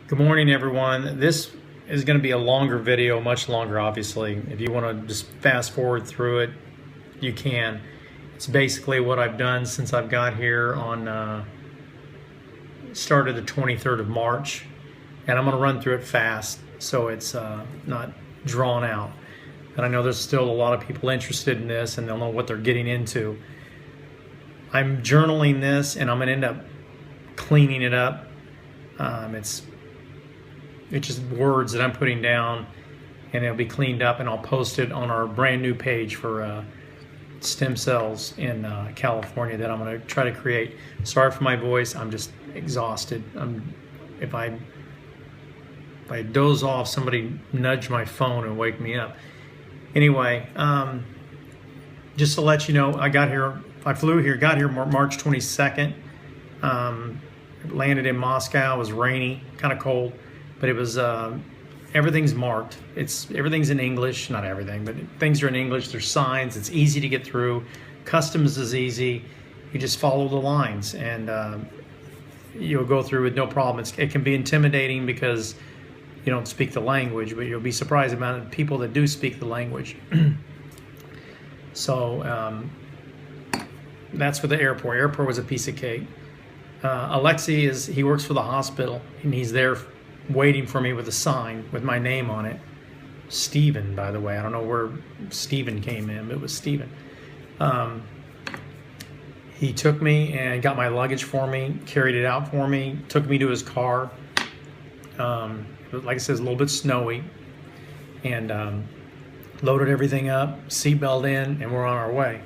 Good morning, everyone. This is going to be a longer video, much longer, obviously. If you want to just fast forward through it, you can. It's basically what I've done since I've got here on, started the 23rd of March. And I'm going to run through it fast so it's not drawn out. And I know there's still a lot of people interested in this and they'll know what they're getting into. I'm journaling this and I'm going to end up cleaning it up. It's just words that I'm putting down, and it'll be cleaned up, and I'll post it on our brand new page for stem cells in California that I'm going to try to create. Sorry for my voice. I'm just exhausted. If I doze off, somebody nudge my phone and wake me up. Anyway, just to let you know, I flew here, got here March 22nd. Landed in Moscow. It was rainy, kind of cold. But it was, everything's marked. Everything's in English, not everything, but things are in English. There's signs. It's easy to get through. Customs is easy. You just follow the lines and you'll go through with no problem. It can be intimidating because you don't speak the language, but you'll be surprised about the people that do speak the language. So that's for the airport. Airport was a piece of cake. Alexei he works for the hospital and he's there waiting for me with a sign with my name on it. Stephen, by the way. I don't know where Stephen came in, but it was Stephen. He took me and got my luggage for me, carried it out for me, took me to his car. Like I said, it's a little bit snowy. And loaded everything up, seatbelt in, and we're on our way.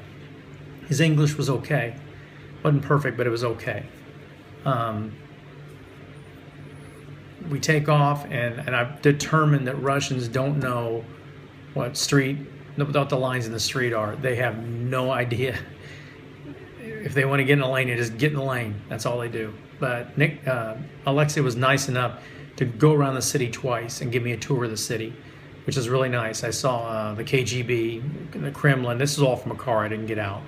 His English was okay. Wasn't perfect, but it was okay. We take off, and I've determined that Russians don't know what the lines in the street are. They have no idea. If they want to get in a lane, they just get in the lane. That's all they do. But Alexei was nice enough to go around the city twice and give me a tour of the city, which is really nice. I saw the KGB, the Kremlin. This is all from a car. I didn't get out.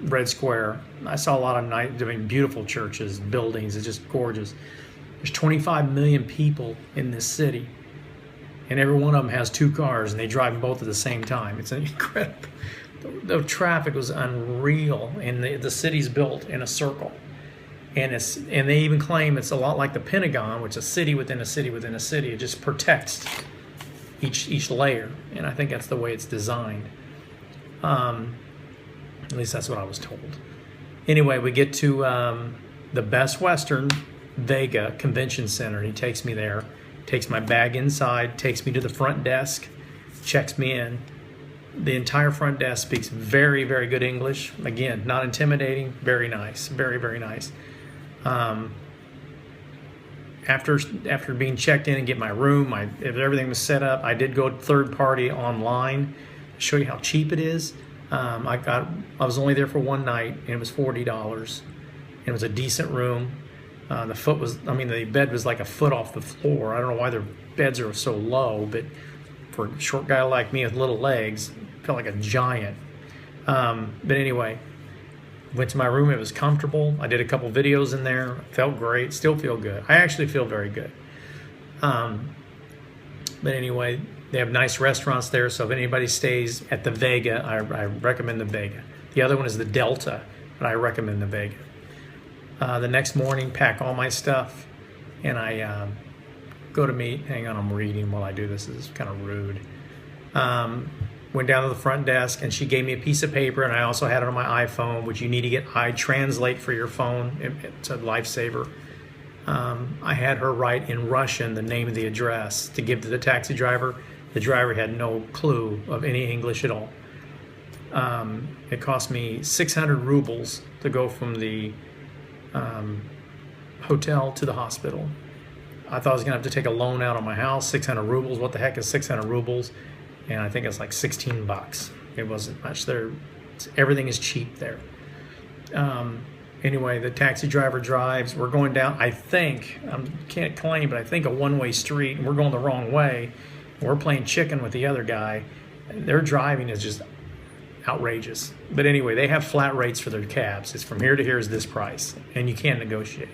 Red Square. I saw a lot of beautiful churches, buildings. It's just gorgeous. There's 25 million people in this city, and every one of them has two cars, and they drive them both at the same time. It's incredible. The traffic was unreal, and the city's built in a circle, and they even claim it's a lot like the Pentagon, which is a city within a city within a city. It just protects each layer, and I think that's the way it's designed. At least that's what I was told. Anyway, we get to the Best Western Vega Convention Center. He takes me there, takes my bag inside, takes me to the front desk, checks me in. The entire front desk speaks very, very good English. Again, not intimidating, very nice, very, very nice. After being checked in and get my room, if everything was set up, I did go third party online to show you how cheap it is. I was only there for one night and it was $40. It was a decent room. The bed was like a foot off the floor. I don't know why their beds are so low, but for a short guy like me with little legs, I felt like a giant. But anyway, went to my room. It was comfortable. I did a couple videos in there. Felt great. Still feel good. I actually feel very good. But anyway, they have nice restaurants there. So if anybody stays at the Vega, I recommend the Vega. The other one is the Delta, but I recommend the Vega. The next morning, pack all my stuff, and I go to meet. Hang on, I'm reading while I do this. This is kind of rude. Went down to the front desk, and she gave me a piece of paper, and I also had it on my iPhone, which you need to get iTranslate for your phone. It's a lifesaver. I had her write in Russian the name of the address to give to the taxi driver. The driver had no clue of any English at all. It cost me 600 rubles to go from the hotel to the hospital. I thought I was gonna have to take a loan out on my house. 600 rubles. What the heck is 600 rubles? And I think it's like 16 bucks. It wasn't much there. Everything is cheap there. Anyway, the taxi driver drives. We're going down, I can't claim, but I think a one-way street, and we're going the wrong way. We're playing chicken with the other guy. Their driving is just outrageous. But anyway, they have flat rates for their cabs. It's from here to here is this price, and you can't negotiate.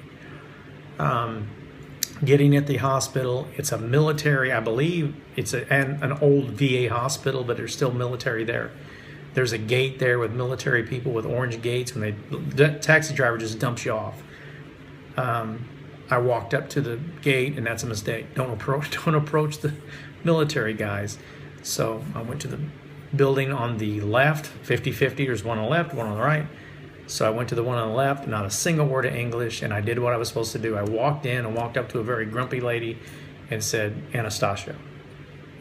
Getting at the hospital, it's a military, I believe it's an old VA hospital, but there's still military there. There's a gate there with military people with orange gates, and the taxi driver just dumps you off. I walked up to the gate, and that's a mistake. Don't approach the military guys. So I went to the building on the left, 50-50. There's one on the left, one on the right. So I went to the one on the left, not a single word of English, and I did what I was supposed to do. I walked in and walked up to a very grumpy lady and said, Anastasia.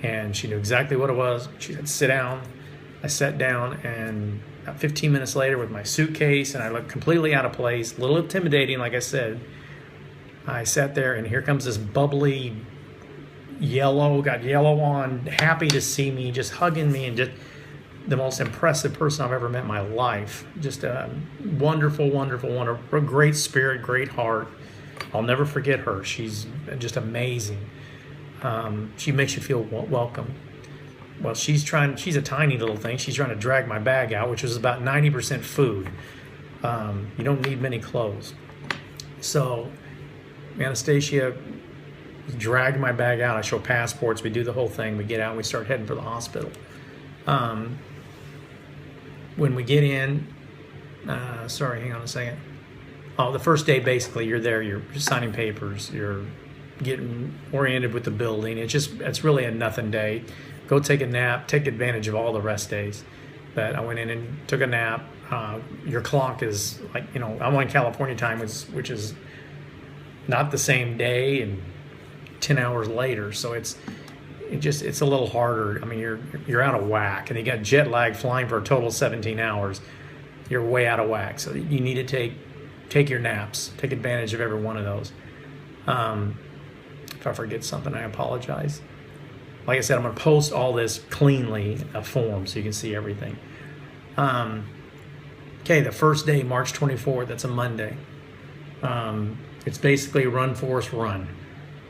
And she knew exactly what it was. She said, sit down. I sat down, and about 15 minutes later with my suitcase, and I looked completely out of place, a little intimidating, like I said. I sat there, and here comes this bubbly yellow, got yellow on, happy to see me, just hugging me, and just the most impressive person I've ever met in my life. Just a wonderful, wonderful, wonderful, great spirit, great heart. I'll never forget her. She's just amazing. She makes you feel welcome. Well, she's a tiny little thing. She's trying to drag my bag out, which was about 90% food. You don't need many clothes. So Anastasia dragged my bag out. I show passports. We do the whole thing. We get out and we start heading for the hospital. When we get in, sorry, hang on a second. Oh, the first day, basically, you're there, you're signing papers, you're getting oriented with the building. It's really a nothing day. Go take a nap, take advantage of all the rest days. But I went in and took a nap. Your clock is like, I'm on California time, which is not the same day and 10 hours later. So it's a little harder. I mean, you're out of whack, and you got jet lag flying for a total of 17 hours. You're way out of whack. So you need to take your naps, take advantage of every one of those. If I forget something, I apologize. Like I said, I'm going to post all this cleanly, a form, so you can see everything. Okay, the first day, March 24th, that's a Monday. It's basically run, force, run.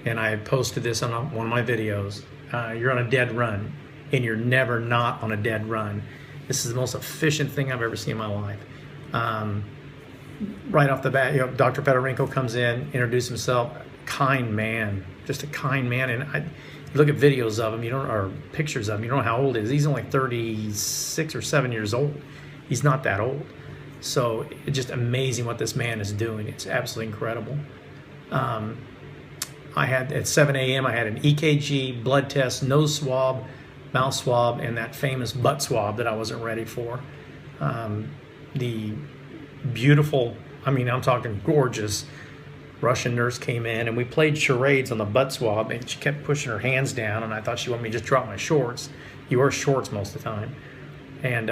And I posted this on one of my videos. You're on a dead run, and you're never not on a dead run. This is the most efficient thing I've ever seen in my life. Right off the bat, Dr. Fedorenko comes in, introduces himself, kind man, just a kind man. And you look at videos of him, or pictures of him, you don't know how old he is. He's only 36 or 7 years old. He's not that old. So it's just amazing what this man is doing. It's absolutely incredible. I had, at 7 a.m., I had an EKG, blood test, nose swab, mouth swab, and that famous butt swab that I wasn't ready for. The beautiful, I'm talking gorgeous, Russian nurse came in, and we played charades on the butt swab, and she kept pushing her hands down, and I thought she wanted me to just drop my shorts. You wear shorts most of the time. And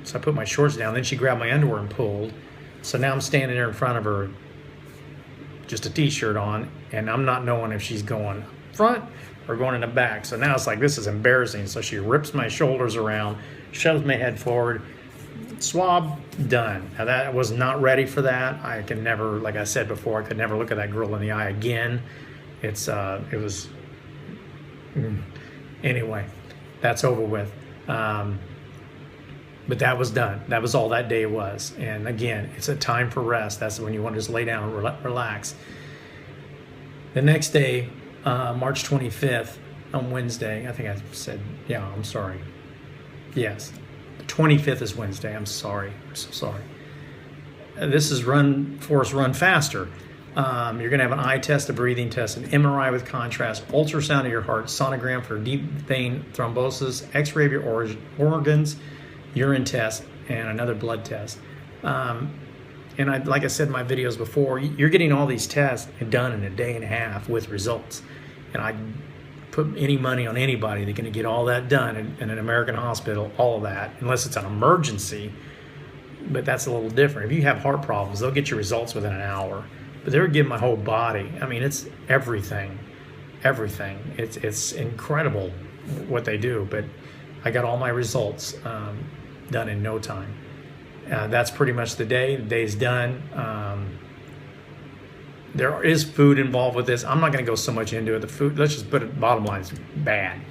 so I put my shorts down, then she grabbed my underwear and pulled. So now I'm standing there in front of her, just a t-shirt on, and I'm not knowing if she's going front or going in the back. So now it's like, this is embarrassing. So she rips my shoulders around, shoves my head forward, swab, done. Now that I was not ready for that. I can never, like I said before, I could never look at that girl in the eye again. It was, anyway, that's over with. But that was done. That was all that day was. And again, it's a time for rest. That's when you want to just lay down and relax. The next day, March 25th, on Wednesday, I think I said, yeah, I'm sorry. Yes, the 25th is Wednesday. I'm sorry. I'm so sorry. This is run, force, run faster. You're going to have an eye test, a breathing test, an MRI with contrast, ultrasound of your heart, sonogram for deep vein thrombosis, x-ray of your organs, urine test, and another blood test. And like I said in my videos before, you're getting all these tests done in a day and a half with results. And I put any money on anybody that's going to get all that done in an American hospital, all of that, unless it's an emergency. But that's a little different. If you have heart problems, they'll get your results within an hour. But they're giving my whole body. I mean, it's everything. Everything. It's incredible what they do. But I got all my results done in no time. That's pretty much the day. The day's done. There is food involved with this. I'm not going to go so much into it. The food, let's just put it, bottom line, is bad.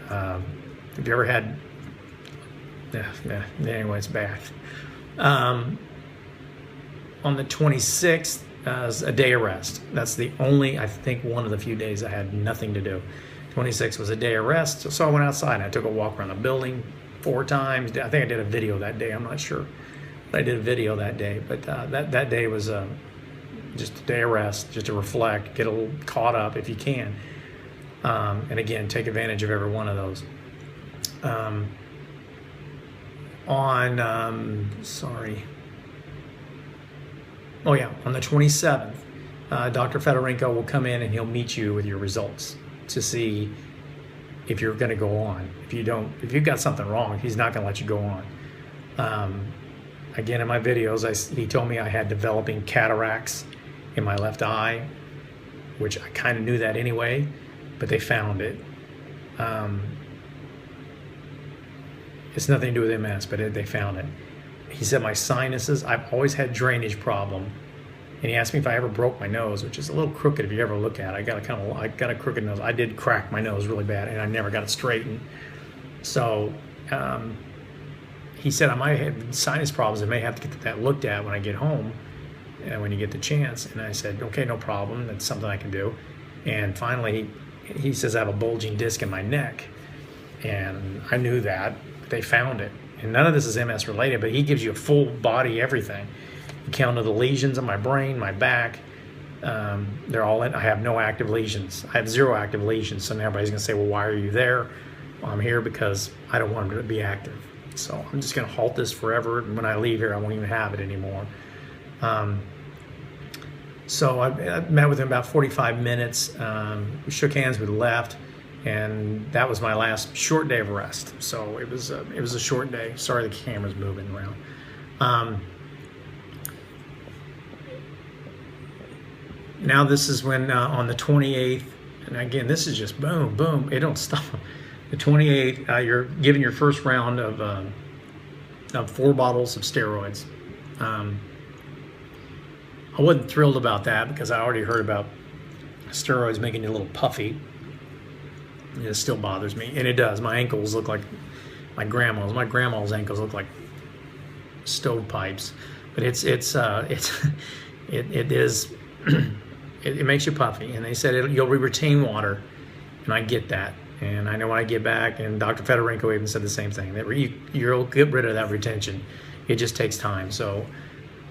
Have you ever had, anyway, it's bad. On the 26th, as a day of rest. That's the only, I think, one of the few days I had nothing to do. 26 was a day of rest, so I went outside and I took a walk around the building 4 times. I think I did a video that day, I'm not sure. But I did a video that day, but that day was just a day of rest, just to reflect, get a little caught up if you can. And again, take advantage of every one of those. On the 27th, Dr. Fedorenko will come in and he'll meet you with your results to see if you're going to go on. If you've got something wrong, he's not going to let you go on. Again, in my videos, he told me I had developing cataracts in my left eye, which I kind of knew that anyway, but they found it. It's nothing to do with MS, but they found it. He said my sinuses, I've always had drainage problem. And he asked me if I ever broke my nose, which is a little crooked if you ever look at it. I got a crooked nose. I did crack my nose really bad, and I never got it straightened. So he said I might have sinus problems. I may have to get that looked at when I get home, and when you get the chance. And I said, okay, no problem. That's something I can do. And finally, he says I have a bulging disc in my neck, and I knew that. But they found it, and none of this is MS related. But he gives you a full body everything. Count of the lesions on my brain, my back, they're all in. I have no active lesions. I have 0 active lesions. So now everybody's gonna say, well, why are you there? Well, I'm here because I don't want them to be active. So I'm just gonna halt this forever. And when I leave here, I won't even have it anymore. So I met with him about 45 minutes. We shook hands, we left, and that was my last short day of rest. So it was a short day. Sorry, the camera's moving around. Now this is when on the 28th, and again, this is just boom, boom, it don't stop. The 28th, you're given your first round of 4 bottles of steroids. I wasn't thrilled about that because I already heard about steroids making you a little puffy. It still bothers me, and it does. My ankles look like my grandma's. My grandma's ankles look like stovepipes, but it is. It makes you puffy, and they said you'll retain water, and I get that, and I know when I get back, and Dr. Fedorenko even said the same thing, that you'll get rid of that retention. It just takes time. So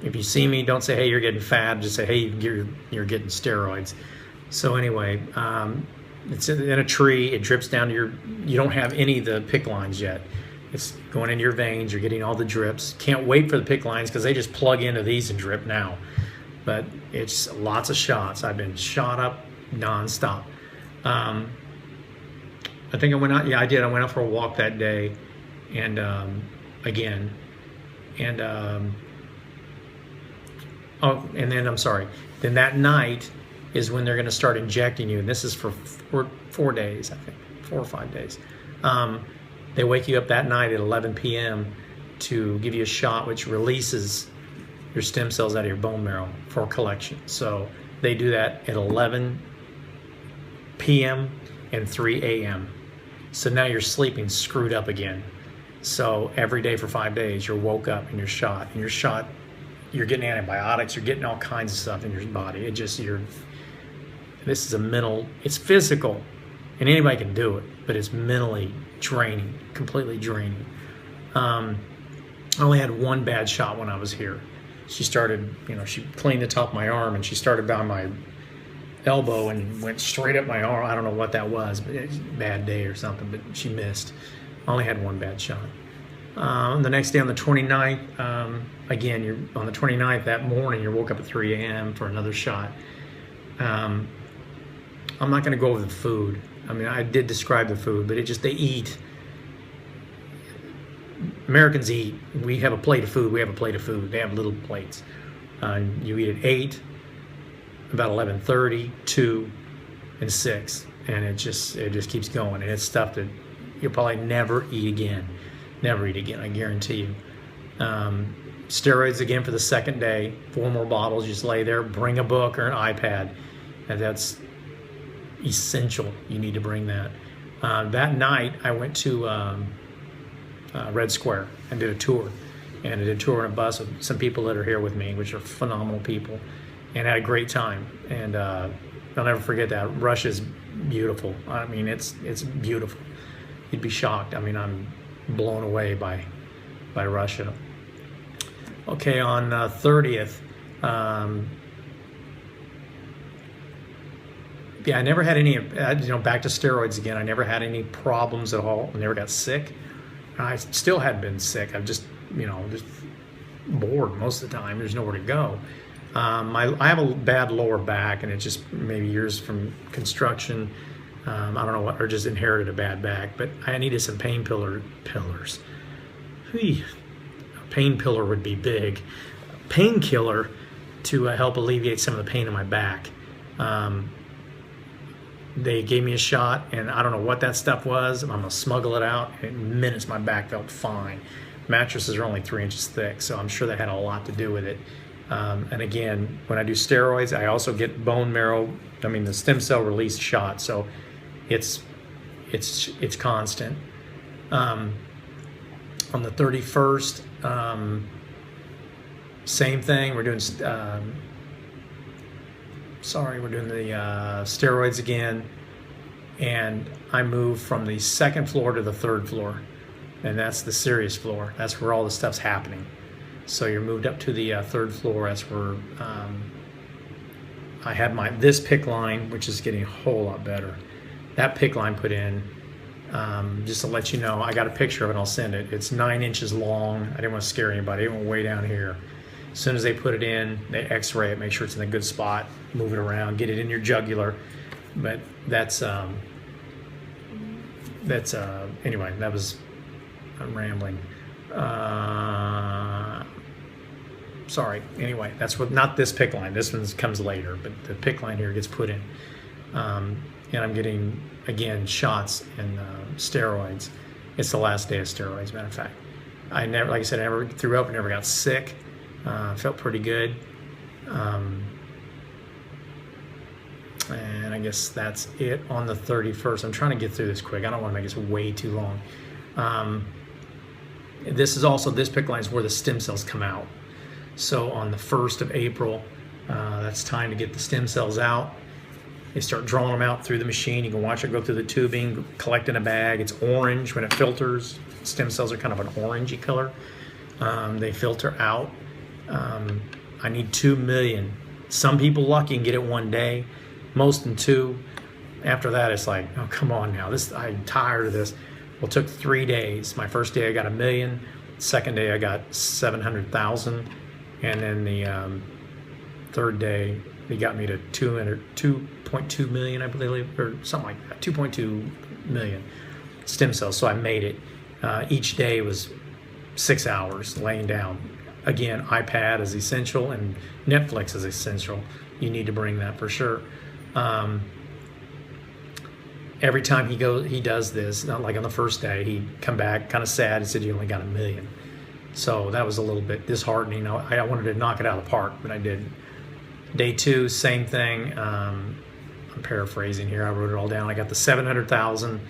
if you see me, don't say, hey, you're getting fat, just say, hey, you're getting steroids. So anyway, it's in a tree, it drips down to you don't have any of the PICC lines yet. It's going into your veins, you're getting all the drips. Can't wait for the PICC lines because they just plug into these and drip now. But it's lots of shots. I've been shot up nonstop. I think I went out. Yeah, I did. I went out for a walk that day, and again, and and then I'm sorry. Then that night is when they're going to start injecting you, and this is for 4 days, I think, 4 or 5 days. They wake you up that night at 11 p.m. to give you a shot, which releases your stem cells out of your bone marrow for collection. So they do that at 11 p.m. and 3 a.m. So now you're sleeping screwed up again. So every day for 5 days, you're woke up and you're shot. And you're getting antibiotics, you're getting all kinds of stuff in your body. This is a mental, it's physical, and anybody can do it, but it's mentally draining, completely draining. I only had 1 bad shot when I was here. She started, she cleaned the top of my arm, and she started down my elbow and went straight up my arm. I don't know what that was, but it was a bad day or something, but she missed. I only had 1 bad shot. The next day on the 29th, again, you're on the 29th that morning, you woke up at 3 a.m. for another shot. I'm not going to go over the food. I mean, I did describe the food, but they eat. Americans eat. We have a plate of food. We have a plate of food. They have little plates. You eat at 8, about 11:30, 2, and 6, and it just keeps going. And it's stuff that you'll probably never eat again. Never eat again. I guarantee you. Steroids again for the 2nd day. 4 more bottles. You just lay there. Bring a book or an iPad. And that's essential. You need to bring that. That night, I went to Red Square and did a tour. And I did a tour on a bus with some people that are here with me, which are phenomenal people. and had a great time. And I'll never forget that. Russia's beautiful. I mean, it's beautiful. You'd be shocked. I mean, I'm blown away by Russia. Okay, on 30th. Yeah, I never had any, back to steroids again. I never had any problems at all. I never got sick. I still hadn't been sick. I'm just, just bored most of the time. There's nowhere to go. I have a bad lower back, and it's just maybe years from construction. I don't know what, or just inherited a bad back. But I needed some pillars. A pain pillar would be big. Painkiller to help alleviate some of the pain in my back. They gave me a shot, and I don't know what that stuff was. I'm gonna smuggle it out. In minutes, my back felt fine. Mattresses are only 3 inches thick, so I'm sure that had a lot to do with it. And again, when I do steroids, I also get bone marrow. The stem cell release shot, so it's constant. On the 31st, same thing. We're doing. We're doing the steroids again, and I moved from the 2nd floor to the 3rd floor, and that's the serious floor. That's where all the stuff's happening. So you're moved up to the 3rd floor. That's where I had this PICC line, which is getting a whole lot better. That PICC line put in, just to let you know, I got a picture of it. I'll send it. It's 9 inches long. I didn't want to scare anybody. It went way down here. As soon as they put it in, they x-ray it, make sure it's in a good spot, move it around, get it in your jugular. But anyway, I'm rambling. Sorry. Anyway, that's not this PICC line. This one comes later, but the PICC line here gets put in. And I'm getting, again, shots and steroids. It's the last day of steroids, matter of fact. I never threw up, never got sick. Felt pretty good. And I guess that's it on the 31st. I'm trying to get through this quick. I don't want to make this way too long. This PICC line is where the stem cells come out. So on the 1st of April, that's time to get the stem cells out. They start drawing them out through the machine. You can watch it go through the tubing, collect in a bag. It's orange when it filters. Stem cells are kind of an orangey color. They filter out. I need 2 million. Some people lucky and get it one day, most in 2. After that, it's like, oh, come on now. I'm tired of this. Well, it took 3 days. My first day, I got 1 million. Second day, I got 700,000. And then the 3rd day, they got me to 2.2 million, I believe, or something like that, 2.2 million stem cells. So I made it. Each day was 6 hours laying down. Again, iPad is essential and Netflix is essential. You need to bring that for sure. Every time he does this, not like on the first day, he'd come back kind of sad. He said he only got 1 million. So that was a little bit disheartening. I wanted to knock it out of the park, but I didn't. Day 2, same thing. I'm paraphrasing here. I wrote it all down. I got the 700,000.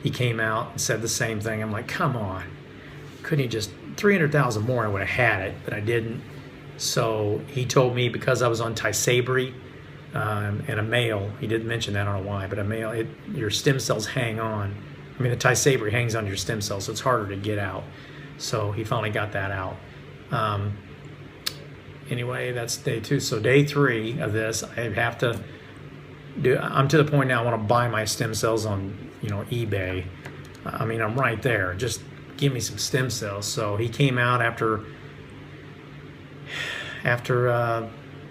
He came out and said the same thing. I'm like, come on. Couldn't he just 300,000 more? I would have had it, but I didn't. So he told me because I was on Tysabri and a male, he didn't mention that, I don't know why, but a male, your stem cells hang on. The Tysabri hangs on your stem cells, so it's harder to get out. So he finally got that out. Anyway, that's day 2. So day 3 of this, I have to do. I'm to the point now I want to buy my stem cells on eBay. I'm right there. Just give me some stem cells. So he came out after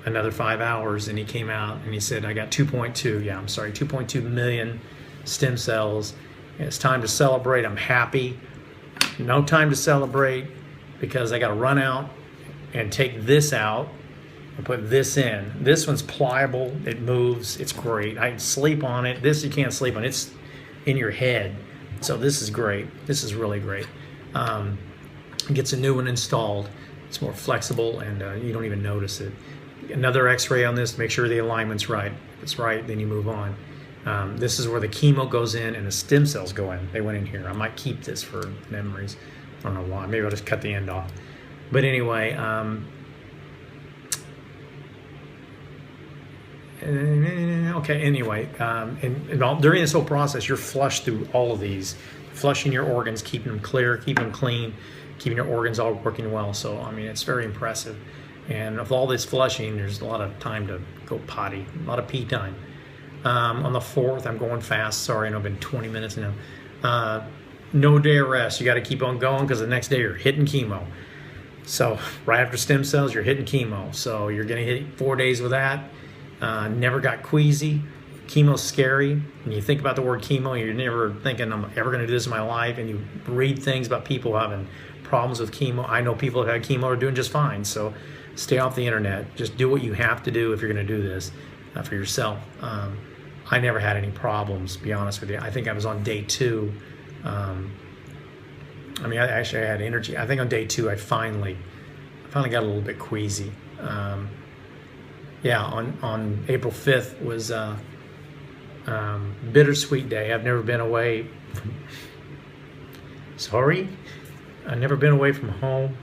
another 5 hours, and he came out and he said, I got 2.2 million stem cells. It's time to celebrate. I'm happy. No time to celebrate because I got to run out and take this out and put this in. This one's pliable. It moves. It's great. I can sleep on it. This you can't sleep on. It's in your head. So this is great. This is really great. Gets a new one installed. It's more flexible and you don't even notice it. Another x-ray on this to make sure the alignment's right. If it's right, then you move on. This is where the chemo goes in and the stem cells go in. They went in here. I might keep this for memories. I don't know why. Maybe I'll just cut the end off. But anyway, Okay, anyway, during this whole process, you're flushed through all of these, flushing your organs, keeping them clear, keeping them clean, keeping your organs all working well. So, I mean, it's very impressive. And with all this flushing, there's a lot of time to go potty, a lot of pee time. On the 4th, I'm going fast. Sorry, I know I've been 20 minutes now. No day of rest. You got to keep on going because the next day you're hitting chemo. So right after stem cells, you're hitting chemo. So you're going to hit 4 days with that. Never got queasy. Chemo's scary. When you think about the word chemo, you're never thinking, I'm ever going to do this in my life. And you read things about people having problems with chemo. I know people that have had chemo are doing just fine. So stay off the internet. Just do what you have to do if you're going to do this for yourself. I never had any problems, to be honest with you. I think I was on day 2. I mean, I had energy. I think on day 2, I finally got a little bit queasy. Yeah, on April 5th was bittersweet day. I've never been away from, sorry, I've never been away from home.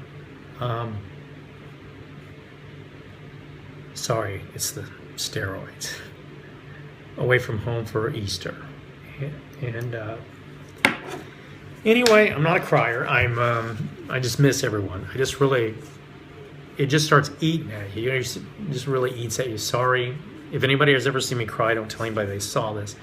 Sorry, it's the steroids. Away from home for Easter. And anyway, I'm not a crier. I just miss everyone. I just really, it just starts eating at you. It just really eats at you. Sorry. If anybody has ever seen me cry, don't tell anybody they saw this.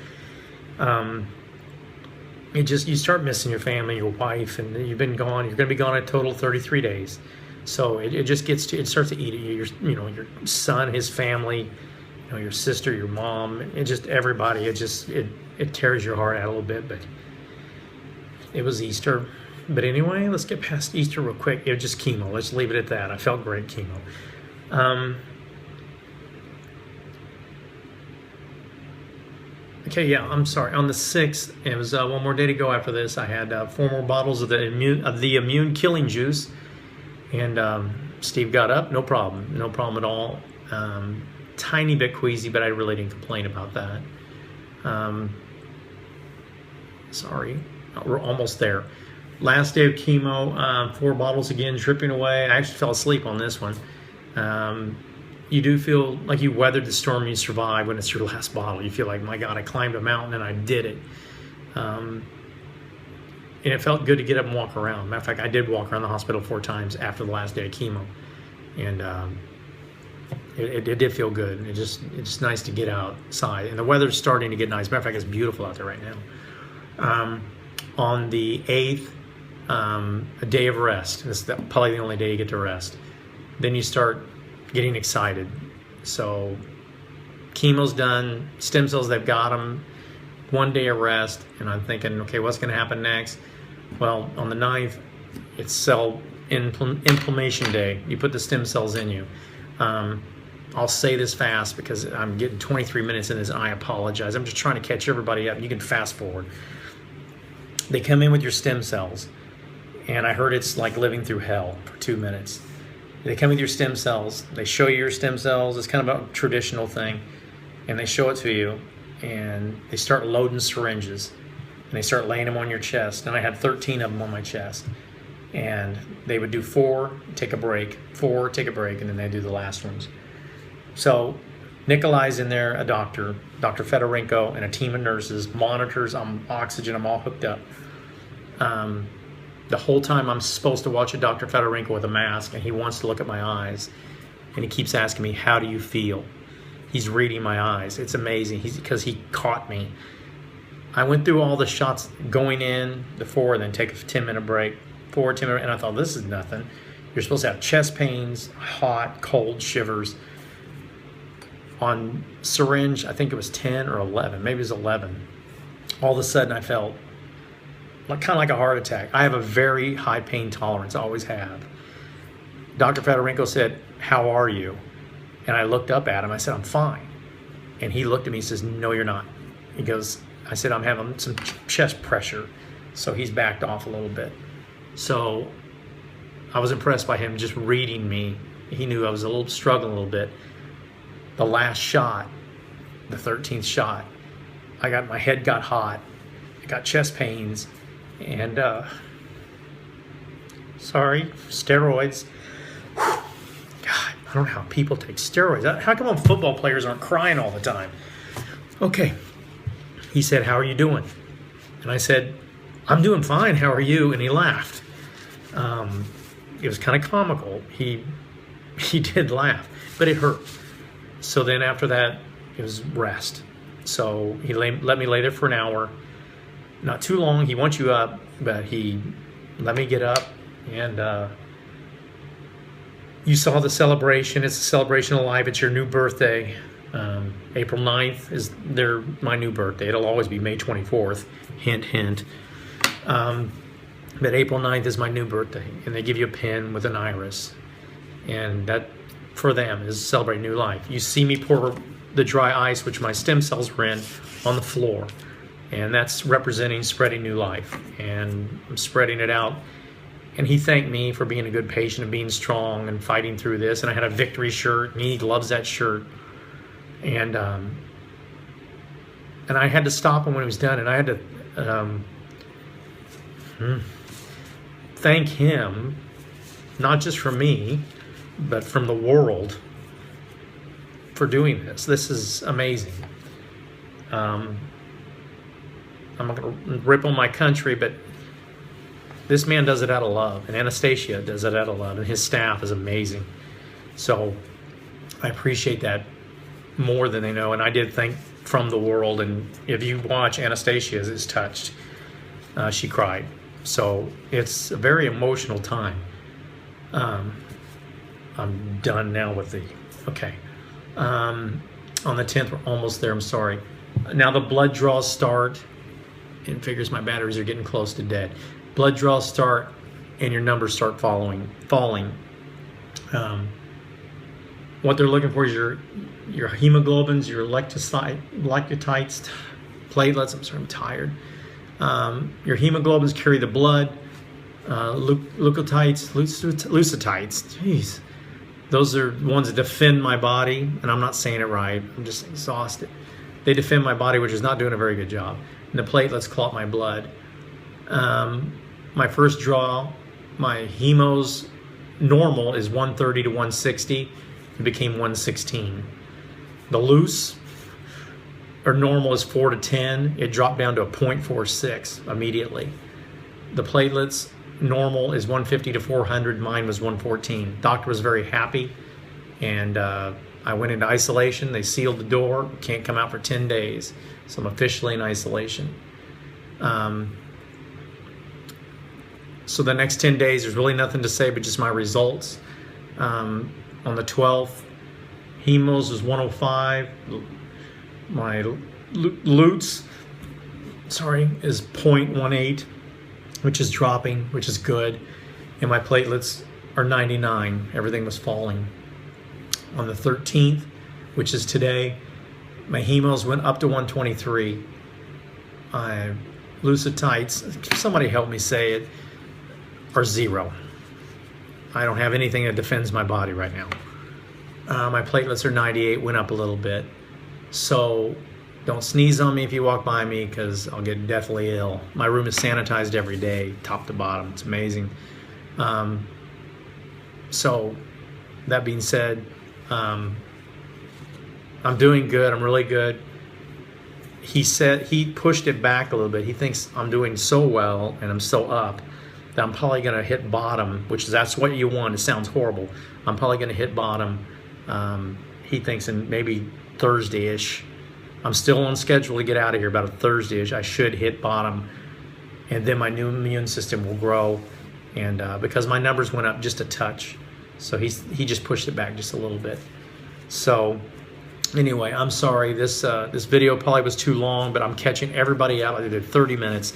You start missing your family, your wife, and you've been gone. You're going to be gone a total of 33 days. So it just gets to, it starts to eat at you. Your son, his family, your sister, your mom, and just everybody. It tears your heart out a little bit, but it was Easter. But anyway, let's get past Easter real quick. It was just chemo. Let's leave it at that. I felt great chemo. Okay, yeah, I'm sorry. On the 6th, it was one more day to go after this. I had 4 more bottles of the immune killing juice, and Steve got up. No problem at all. Tiny bit queasy, but I really didn't complain about that. Sorry, we're almost there. Last day of chemo, 4 bottles again, dripping away. I actually fell asleep on this one. You do feel like you weathered the storm, you survived when it's your last bottle. You feel like, my God, I climbed a mountain and I did it. And it felt good to get up and walk around. Matter of fact, I did walk around the hospital 4 times after the last day of chemo. And it did feel good. It's just nice to get outside. And the weather's starting to get nice. Matter of fact, it's beautiful out there right now. On the 8th, a day of rest. This is probably the only day you get to rest. Then you start getting excited. So chemo's done, stem cells, they've got them, 1 day of rest, and I'm thinking, okay, what's going to happen next? Well, on the 9th, it's cell inflammation day. You put the stem cells in you. I'll say this fast because I'm getting 23 minutes in this, and I apologize. I'm just trying to catch everybody up. You can fast forward. They come in with your stem cells, and I heard it's like living through hell for 2 minutes. They come with your stem cells. They show you your stem cells. It's kind of a traditional thing. And they show it to you. And they start loading syringes. And they start laying them on your chest. And I had 13 of them on my chest. And they would do 4, take a break. 4, take a break. And then they do the last ones. So Nikolai's in there, a doctor, Dr. Fedorenko, and a team of nurses, monitors, I'm oxygen, I'm all hooked up. The whole time I'm supposed to watch a Dr. Fedorenko with a mask, and he wants to look at my eyes, and he keeps asking me, how do you feel? He's reading my eyes. It's amazing because he caught me. I went through all the shots going in, the 4, and then take a 10-minute break, 4, 10 minutes, and I thought, this is nothing. You're supposed to have chest pains, hot, cold, shivers. On syringe, I think it was 10 or 11, maybe it was 11. All of a sudden I felt kind of like a heart attack. I have a very high pain tolerance, I always have. Dr. Fedorenko said, how are you? And I looked up at him, I said, I'm fine. And he looked at me and says, no, you're not. He goes, I said, I'm having some chest pressure. So he's backed off a little bit. So I was impressed by him just reading me. He knew I was struggling a little bit. The last shot, the 13th shot, my head got hot, I got chest pains, and sorry, steroids. God, don't know how people take steroids. How come football players aren't crying all the time? Okay. He said, how are you doing? And I said, I'm doing fine. How are you? And he laughed. It was kind of comical. He did laugh, but it hurt. So then after that, it was rest. So he let me lay there for an hour. Not too long. He wants you up, but he let me get up. And you saw the celebration. It's a celebration of life. It's your new birthday. April 9th is my new birthday. It'll always be May 24th. Hint, hint. But April 9th is my new birthday. And they give you a pin with an iris. And that, for them, is celebrate new life. You see me pour the dry ice, which my stem cells were in, on the floor. And that's representing spreading new life. And I'm spreading it out. And he thanked me for being a good patient and being strong and fighting through this. And I had a victory shirt, and he loves that shirt. And I had to stop him when he was done, and I had to thank him, not just from me, but from the world, for doing this. This is amazing. I'm not going to rip on my country, but this man does it out of love, and Anastasia does it out of love, and his staff is amazing. So I appreciate that more than they know, and I did thank from the world. And if you watch, Anastasia is touched. She cried. So it's a very emotional time. I'm done now with the, okay. On the 10th, we're almost there, I'm sorry. Now the blood draws start, and figures my batteries are getting close to dead. Blood draws start, and your numbers start falling. What they're looking for is your hemoglobins, your electrolytes, platelets. I'm sorry, I'm tired. Your hemoglobins carry the blood. Leukocytes, leukocytes. Jeez, those are ones that defend my body, and I'm not saying it right. I'm just exhausted. They defend my body, which is not doing a very good job. And the platelets clot my blood. My first draw, my hemos normal is 130 to 160. It became 116. The loose or normal is 4 to 10. It dropped down to a 0.46 immediately. The platelets normal is 150 to 400. Mine was 114. Doctor was very happy, and I went into isolation. They sealed the door. Can't come out for 10 days. So I'm officially in isolation. So the next 10 days, there's really nothing to say but just my results. On the 12th, hemos was 105. My lutes, is 0.18, which is dropping, which is good. And my platelets are 99. Everything was falling. On the 13th, which is today, my hemos went up to 123. Leukocytes, somebody help me say it, are 0. I don't have anything that defends my body right now. My platelets are 98, went up a little bit. So don't sneeze on me if you walk by me, because I'll get deathly ill. My room is sanitized every day, top to bottom. It's amazing. So that being said, I'm doing good. I'm really good. He said he pushed it back a little bit. He thinks I'm doing so well and I'm so up that I'm probably going to hit bottom, that's what you want. It sounds horrible. I'm probably going to hit bottom. He thinks in maybe Thursday-ish. I'm still on schedule to get out of here about a Thursday-ish. I should hit bottom, and then my new immune system will grow. And because my numbers went up just a touch, so he just pushed it back just a little bit. So anyway, I'm sorry. This video probably was too long, but I'm catching everybody up. I did 30 minutes.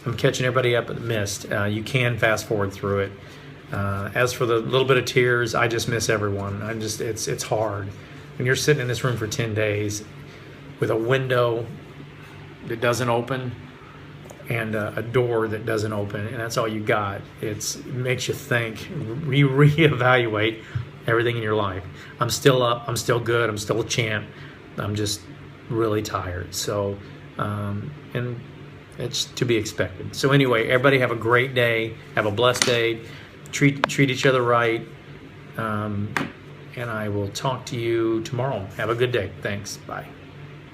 I'm catching everybody up that missed. You can fast forward through it. As for the little bit of tears, I just miss everyone. It's hard. When you're sitting in this room for 10 days with a window that doesn't open and a door that doesn't open, and that's all you got, it makes you think, reevaluate everything in your life. I'm still up, I'm still good, I'm still a champ. I'm just really tired. So, and it's to be expected. So anyway, everybody have a great day. Have a blessed day. Treat each other right. and I will talk to you tomorrow. Have a good day. Thanks. Bye.